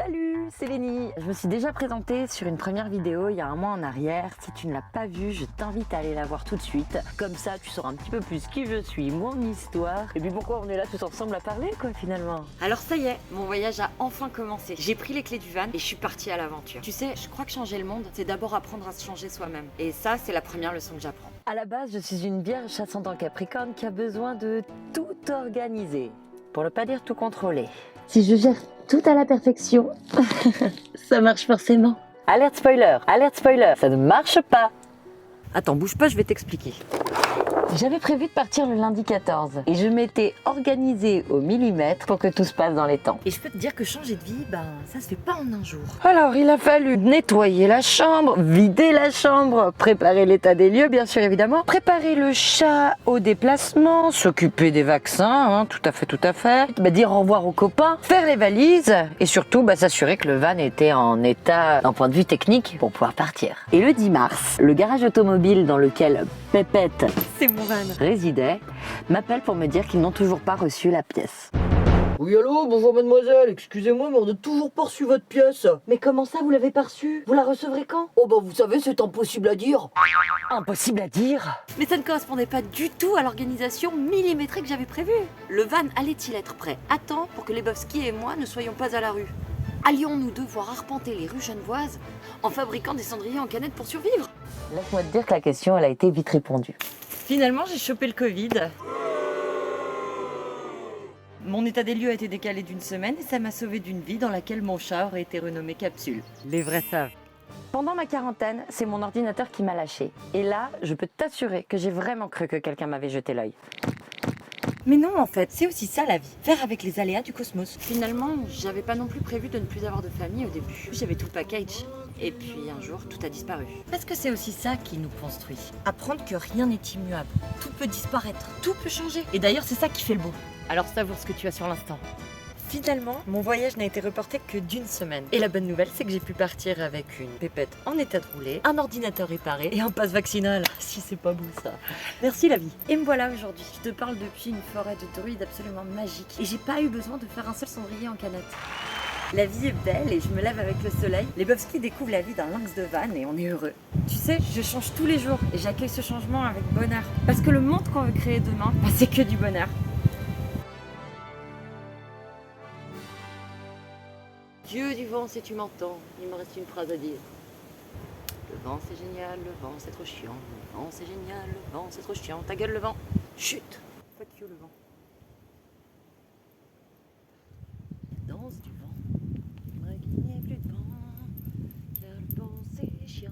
Salut, c'est Lénie. Je me suis déjà présentée sur une première vidéo il y a un mois en arrière. Si tu ne l'as pas vue, je t'invite à aller la voir tout de suite. Comme ça, tu sauras un petit peu plus qui je suis, mon histoire, et puis pourquoi on est là tous ensemble à parler, quoi, finalement. Alors ça y est, mon voyage a enfin commencé. J'ai pris les clés du van et je suis partie à l'aventure. Tu sais, je crois que changer le monde, c'est d'abord apprendre à se changer soi-même. Et ça, c'est la première leçon que j'apprends. À la base, je suis une vierge chassante en Capricorne qui a besoin de tout organiser, pour ne pas dire tout contrôler. Si je gère tout à la perfection, ça marche forcément. Alerte spoiler, ça ne marche pas. Attends, bouge pas, je vais t'expliquer. J'avais prévu de partir le lundi 14 et je m'étais organisée au millimètre pour que tout se passe dans les temps. Et je peux te dire que changer de vie, ça se fait pas en un jour. Alors il a fallu nettoyer la chambre, vider la chambre, préparer l'état des lieux bien sûr évidemment, préparer le chat au déplacement, s'occuper des vaccins, tout à fait, dire au revoir aux copains, faire les valises et surtout s'assurer que le van était en état d'un point de vue technique pour pouvoir partir. Et le 10 mars, le garage automobile dans lequel Pépette C'est mon van. résidait m'appelle pour me dire qu'ils n'ont toujours pas reçu la pièce. Oui, allô, bonjour mademoiselle, excusez-moi, mais on n'a toujours pas reçu votre pièce. Mais comment ça, vous l'avez pas reçue? Vous la recevrez quand? Oh vous savez, c'est impossible à dire. Impossible à dire. Mais ça ne correspondait pas du tout à l'organisation millimétrée que j'avais prévue. Le van allait-il être prêt à temps pour que Lebowski et moi ne soyons pas à la rue? Allions-nous devoir arpenter les rues genevoises en fabriquant des cendriers en canettes pour survivre? Laisse-moi te dire que la question, elle a été vite répondue. Finalement, j'ai chopé le Covid. Mon état des lieux a été décalé d'une semaine et ça m'a sauvé d'une vie dans laquelle mon chat aurait été renommé Capsule. Les vrais savent. Pendant ma quarantaine, c'est mon ordinateur qui m'a lâché. Et là, je peux t'assurer que j'ai vraiment cru que quelqu'un m'avait jeté l'œil. Mais non, en fait, c'est aussi ça la vie. Faire avec les aléas du cosmos. Finalement, j'avais pas non plus prévu de ne plus avoir de famille au début. J'avais tout le package. Et puis un jour, tout a disparu. Parce que c'est aussi ça qui nous construit. Apprendre que rien n'est immuable. Tout peut disparaître, tout peut changer. Et d'ailleurs, c'est ça qui fait le beau. Alors savoure ce que tu as sur l'instant. Finalement, mon voyage n'a été reporté que d'une semaine. Et la bonne nouvelle, c'est que j'ai pu partir avec une pépette en état de rouler, un ordinateur réparé et un passe vaccinal. Si c'est pas beau ça. Merci la vie. Et me voilà aujourd'hui. Je te parle depuis une forêt de druides absolument magique. Et j'ai pas eu besoin de faire un seul cendrier en canette. La vie est belle et je me lève avec le soleil. Les Lebowski découvrent la vie d'un lynx de van et on est heureux. Tu sais, je change tous les jours et j'accueille ce changement avec bonheur. Parce que le monde qu'on veut créer demain, c'est que du bonheur. Dieu du vent, si tu m'entends, il me reste une phrase à dire. Le vent c'est génial, le vent c'est trop chiant. Le vent c'est génial, le vent c'est trop chiant. Ta gueule le vent. Chut. Fuck you le vent. Danse du vent. J'aimerais qu'il n'y ait plus de vent. Car le vent c'est chiant.